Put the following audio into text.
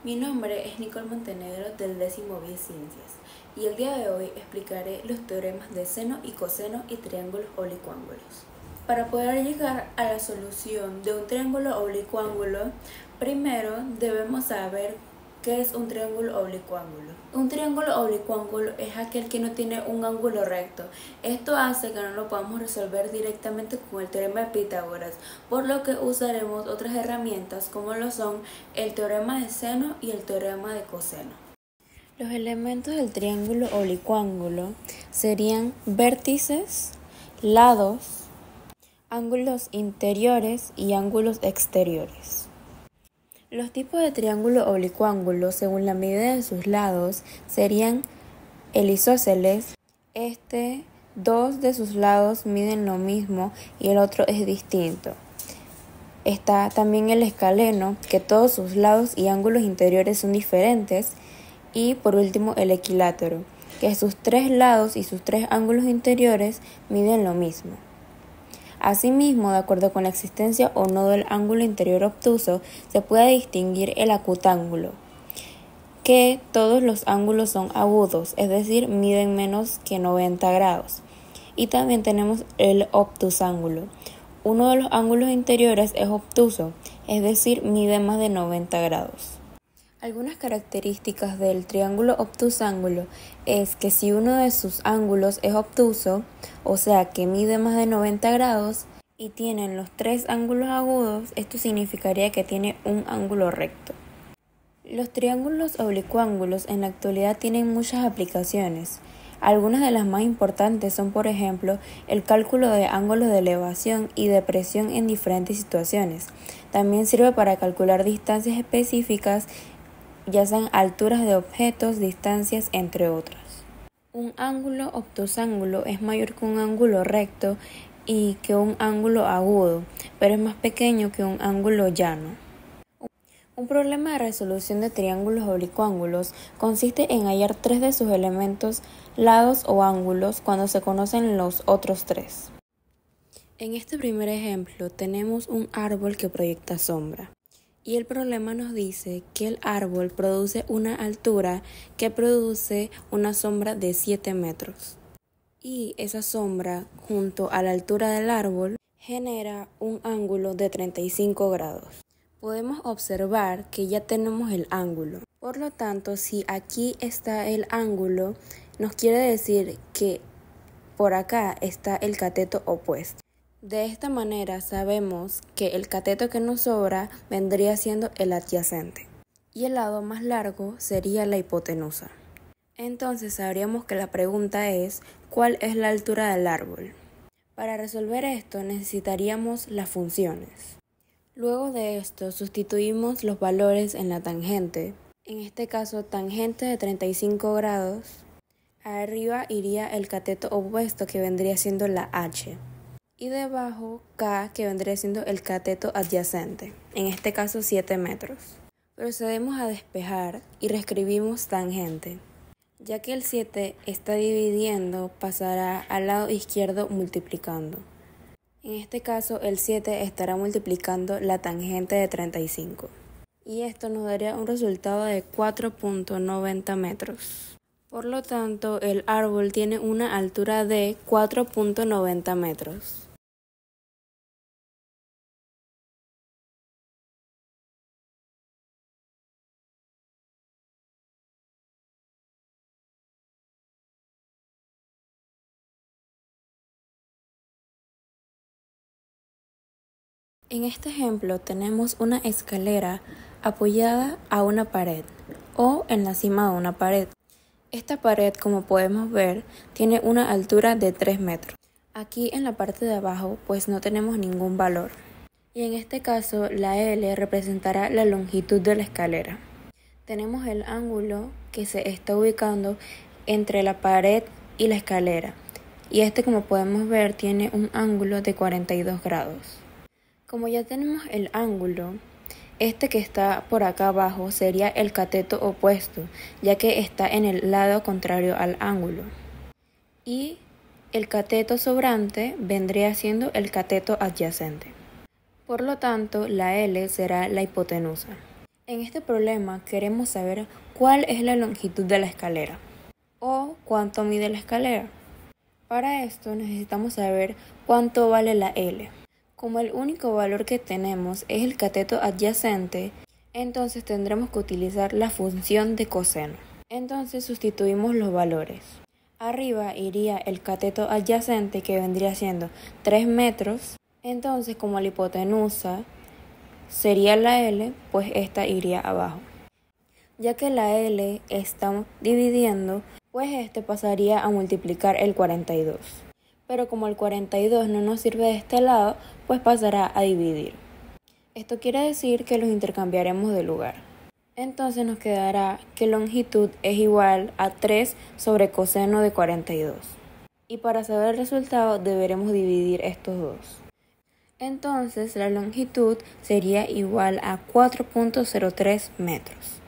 Mi nombre es Nicole Montenegro del 10º BIE Ciencias y el día de hoy explicaré los teoremas de seno y coseno y triángulos oblicuángulos. Para poder llegar a la solución de un triángulo oblicuángulo, primero debemos saber qué es un triángulo oblicuángulo. Un triángulo oblicuángulo es aquel que no tiene un ángulo recto. Esto hace que no lo podamos resolver directamente con el teorema de Pitágoras, por lo que usaremos otras herramientas como lo son el teorema de seno y el teorema de coseno. Los elementos del triángulo oblicuángulo serían vértices, lados, ángulos interiores y ángulos exteriores. Los tipos de triángulo oblicuángulo, según la medida de sus lados, serían el isósceles. Dos de sus lados miden lo mismo y el otro es distinto. Está también el escaleno, que todos sus lados y ángulos interiores son diferentes. Y por último el equilátero, que sus tres lados y sus tres ángulos interiores miden lo mismo. Asimismo, de acuerdo con la existencia o no del ángulo interior obtuso, se puede distinguir el acutángulo, que todos los ángulos son agudos, es decir, miden menos que 90 grados. Y también tenemos el obtusángulo. Uno de los ángulos interiores es obtuso, es decir, mide más de 90 grados. Algunas características del triángulo obtusángulo es que si uno de sus ángulos es obtuso, o sea que mide más de 90 grados, y tienen los tres ángulos agudos, esto significaría que tiene un ángulo recto. Los triángulos oblicuángulos en la actualidad tienen muchas aplicaciones. Algunas de las más importantes son, por ejemplo, el cálculo de ángulos de elevación y de presión en diferentes situaciones. También sirve para calcular distancias específicas, ya sean alturas de objetos, distancias, entre otras. Un ángulo obtusángulo es mayor que un ángulo recto y que un ángulo agudo, pero es más pequeño que un ángulo llano. Un problema de resolución de triángulos oblicuángulos consiste en hallar tres de sus elementos, lados o ángulos cuando se conocen los otros tres. En este primer ejemplo tenemos un árbol que proyecta sombra. Y el problema nos dice que el árbol produce una altura que produce una sombra de 7 metros. Y esa sombra, junto a la altura del árbol, genera un ángulo de 35 grados. Podemos observar que ya tenemos el ángulo. Por lo tanto, si aquí está el ángulo, nos quiere decir que por acá está el cateto opuesto. De esta manera sabemos que el cateto que nos sobra vendría siendo el adyacente y el lado más largo sería la hipotenusa. Entonces sabríamos que la pregunta es ¿cuál es la altura del árbol? Para resolver esto necesitaríamos las funciones. Luego de esto sustituimos los valores en la tangente. En este caso tangente de 35 grados. Arriba iría el cateto opuesto que vendría siendo la H. Y debajo K, que vendría siendo el cateto adyacente, en este caso 7 metros. Procedemos a despejar y reescribimos tangente. Ya que el 7 está dividiendo, pasará al lado izquierdo multiplicando. En este caso el 7 estará multiplicando la tangente de 35. Y esto nos daría un resultado de 4.90 metros. Por lo tanto, el árbol tiene una altura de 4.90 metros. En este ejemplo tenemos una escalera apoyada a una pared o en la cima de una pared. Esta pared, como podemos ver, tiene una altura de 3 metros. Aquí en la parte de abajo pues no tenemos ningún valor. Y en este caso la L representará la longitud de la escalera. Tenemos el ángulo que se está ubicando entre la pared y la escalera. Y este, como podemos ver, tiene un ángulo de 42 grados. Como ya tenemos el ángulo, este que está por acá abajo sería el cateto opuesto, ya que está en el lado contrario al ángulo. Y el cateto sobrante vendría siendo el cateto adyacente. Por lo tanto, la L será la hipotenusa. En este problema queremos saber cuál es la longitud de la escalera o cuánto mide la escalera. Para esto necesitamos saber cuánto vale la L. Como el único valor que tenemos es el cateto adyacente, entonces tendremos que utilizar la función de coseno. Entonces sustituimos los valores. Arriba iría el cateto adyacente, que vendría siendo 3 metros. Entonces, como la hipotenusa sería la L, pues esta iría abajo. Ya que la L estamos dividiendo, pues este pasaría a multiplicar el 42. Pero como el 42 no nos sirve de este lado, pues pasará a dividir. Esto quiere decir que los intercambiaremos de lugar. Entonces nos quedará que longitud es igual a 3 sobre coseno de 42. Y para saber el resultado deberemos dividir estos dos. Entonces la longitud sería igual a 4.03 metros.